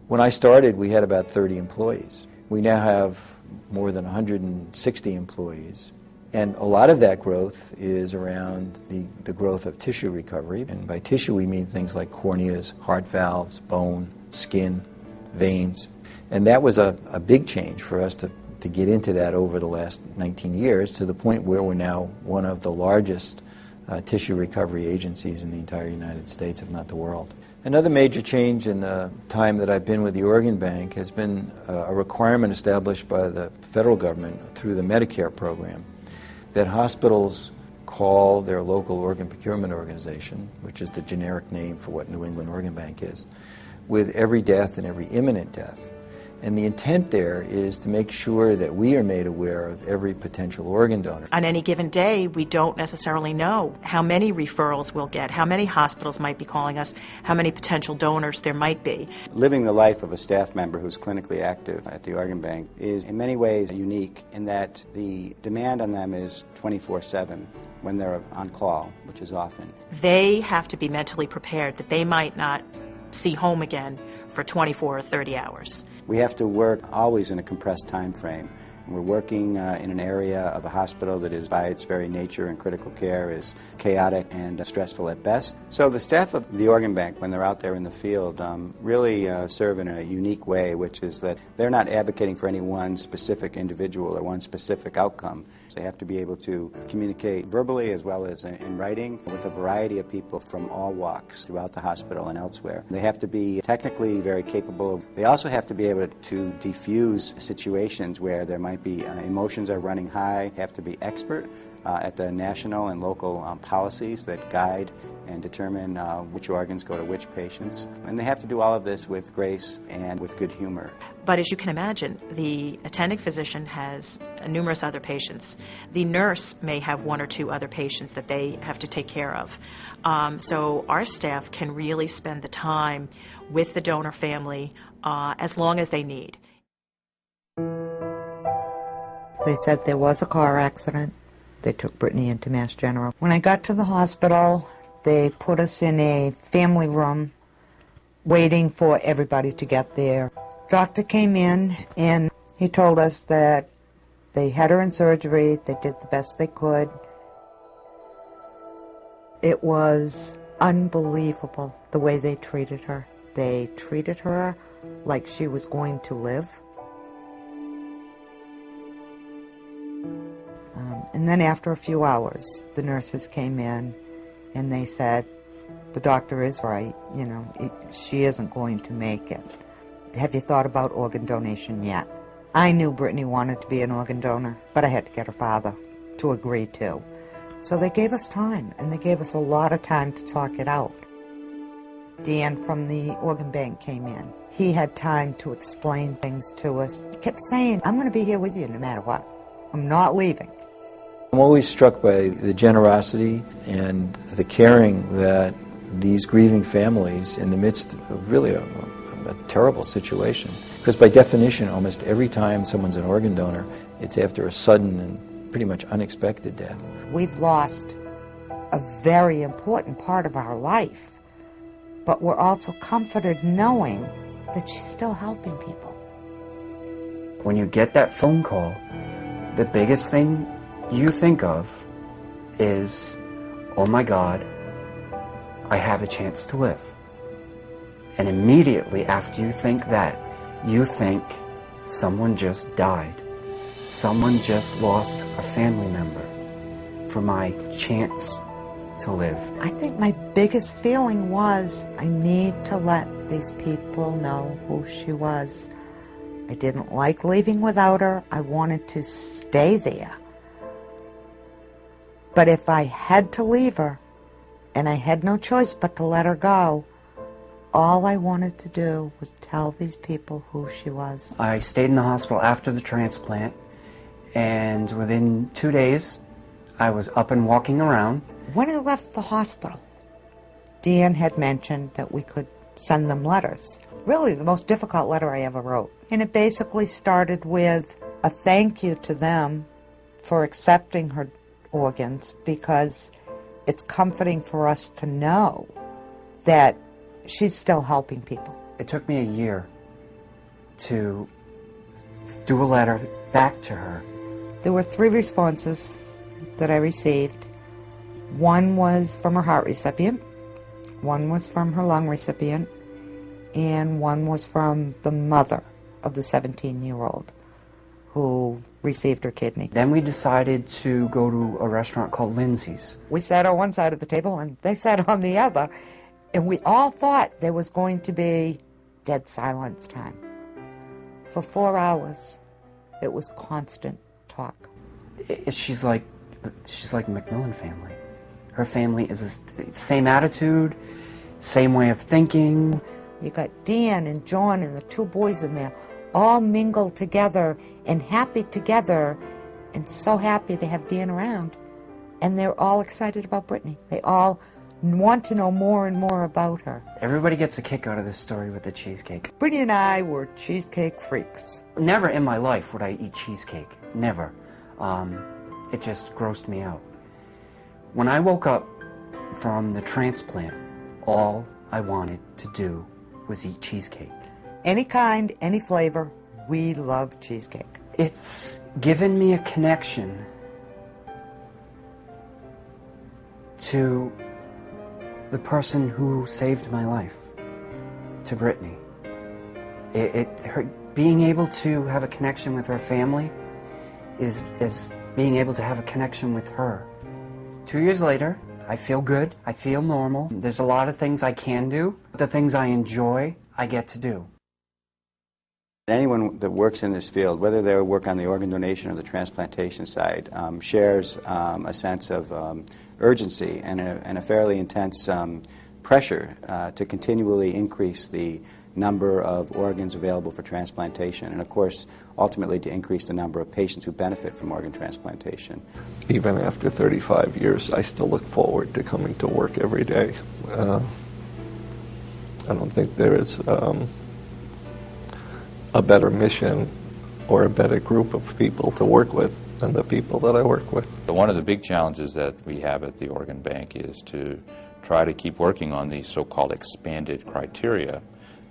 When I started, we had about 30 employees. We now have more than 160 employees. And a lot of that growth is around the growth of tissue recovery. And by tissue, we mean things like corneas, heart valves, bone, skin, veins. And that was a big change for us to get into that over the last 19 years, to the point where we're now one of the largest tissue recovery agencies in the entire United States, if not the world. Another major change in the time that I've been with the Organ Bank has been a requirement established by the federal government through the Medicare program that hospitals call their local organ procurement organization, which is the generic name for what New England Organ Bank is, with every death and every imminent death. And the intent there is to make sure that we are made aware of every potential organ donor. On any given day, we don't necessarily know how many referrals we'll get, how many hospitals might be calling us, how many potential donors there might be. Living the life of a staff member who's clinically active at the Organ Bank is in many ways unique in that the demand on them is 24/7 when they're on call, which is often. They have to be mentally prepared that they might not see home again for 24 or 30 hours. We have to work always in a compressed time frame. We're working in an area of a hospital that is, by its very nature and critical care, is chaotic and stressful at best. So the staff of the Organ Bank, when they're out there in the field, really serve in a unique way, which is that they're not advocating for any one specific individual or one specific outcome. They have to be able to communicate verbally as well as in writing with a variety of people from all walks throughout the hospital and elsewhere. They have to be technically very capable. They also have to be able to defuse situations where there might be emotions are running high, have to be expert at the national and local policies that guide and determine which organs go to which patients. And they have to do all of this with grace and with good humor. But as you can imagine, the attending physician has numerous other patients. The nurse may have one or two other patients that they have to take care of. So our staff can really spend the time with the donor family as long as they need. They said there was a car accident. They took Brittany into Mass General. When I got to the hospital, they put us in a family room waiting for everybody to get there. Doctor came in and he told us that they had her in surgery, they did the best they could. It was unbelievable the way they treated her. They treated her like she was going to live. And then after a few hours, the nurses came in and they said, the doctor is right, you know, she isn't going to make it. Have you thought about organ donation yet? I knew Brittany wanted to be an organ donor, but I had to get her father to agree too. So they gave us time, and they gave us a lot of time to talk it out. Dan from the Organ Bank came in. He had time to explain things to us. He kept saying, I'm going to be here with you no matter what. I'm not leaving. I'm always struck by the generosity and the caring that these grieving families, in the midst of really a terrible situation, because by definition, almost every time someone's an organ donor, it's after a sudden and pretty much unexpected death. We've lost a very important part of our life, but we're also comforted knowing that she's still helping people. When you get that phone call, the biggest thing you think of is, oh my God, I have a chance to live. And immediately after you think that, you think someone just died. Someone just lost a family member for my chance to live. I think my biggest feeling was, I need to let these people know who she was. I didn't like leaving without her. I wanted to stay there. But if I had to leave her, and I had no choice but to let her go, all I wanted to do was tell these people who she was. I stayed in the hospital after the transplant, and within 2 days, I was up and walking around. When I left the hospital, Dan had mentioned that we could send them letters. Really, the most difficult letter I ever wrote. And it basically started with a thank you to them for accepting her organs, because it's comforting for us to know that she's still helping people. It took me a year to do a letter back to her. There were 3 responses that I received. One was from her heart recipient, one was from her lung recipient, and one was from the mother of the 17-year-old who received her kidney. Then we decided to go to a restaurant called Lindsay's. We sat on one side of the table and they sat on the other, and we all thought there was going to be dead silence time. For 4 hours, it was constant talk. She's like Macmillan family. Her family is the same attitude, same way of thinking. You got Dan and John and the 2 boys in there, all mingled together and happy together, and so happy to have Dan around. And they're all excited about Brittany. They all want to know more and more about her. Everybody gets a kick out of this story with the cheesecake. Brittany and I were cheesecake freaks. Never in my life would I eat cheesecake. Never. It just grossed me out. When I woke up from the transplant, all I wanted to do was eat cheesecake. Any kind, any flavor, we love cheesecake. It's given me a connection to the person who saved my life, to Brittany. Her being able to have a connection with her family is being able to have a connection with her. 2 years later, I feel good, I feel normal. There's a lot of things I can do. The things I enjoy, I get to do. Anyone that works in this field, whether they work on the organ donation or the transplantation side, shares a sense of urgency and a fairly intense pressure to continually increase the number of organs available for transplantation, and of course, ultimately to increase the number of patients who benefit from organ transplantation. Even after 35 years, I still look forward to coming to work every day. I don't think there is a better mission or a better group of people to work with than the people that I work with. One of the big challenges that we have at the organ bank is to try to keep working on these so-called expanded criteria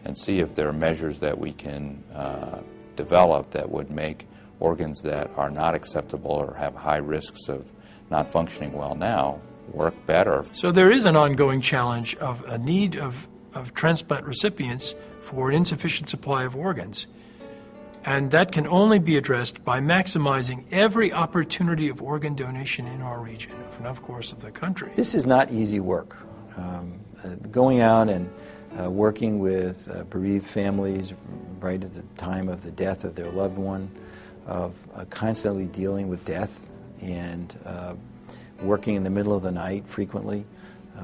and see if there are measures that we can develop that would make organs that are not acceptable or have high risks of not functioning well now work better. So there is an ongoing challenge of a need of transplant recipients for an insufficient supply of organs. And that can only be addressed by maximizing every opportunity of organ donation in our region, and of course of the country. This is not easy work. Going out and working with bereaved families right at the time of the death of their loved one, of constantly dealing with death and working in the middle of the night frequently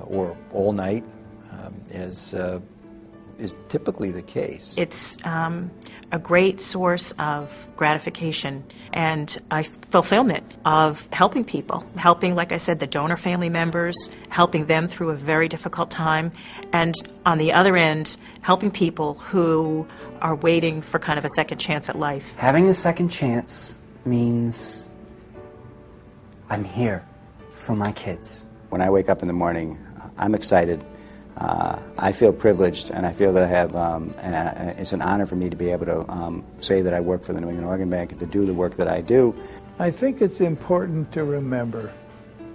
or all night is typically the case. It's a great source of gratification and fulfillment of helping people, helping, like I said, the donor family members, helping them through a very difficult time, and on the other end, helping people who are waiting for kind of a second chance at life. Having a second chance means I'm here for my kids. When I wake up in the morning, I'm excited. I feel privileged, and I feel that I have, it's an honor for me to be able to say that I work for the New England Organ Bank and to do the work that I do. I think it's important to remember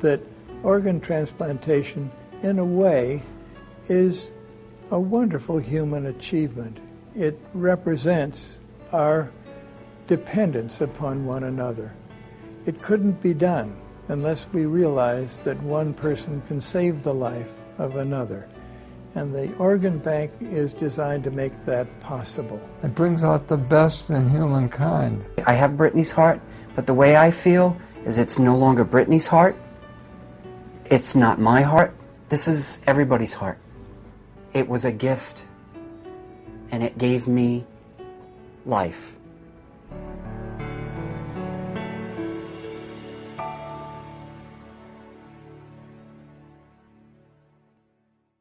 that organ transplantation, in a way, is a wonderful human achievement. It represents our dependence upon one another. It couldn't be done unless we realize that one person can save the life of another. And the organ bank is designed to make that possible. It brings out the best in humankind. I have Brittany's heart, but the way I feel is it's no longer Brittany's heart. It's not my heart. This is everybody's heart. It was a gift, and it gave me life.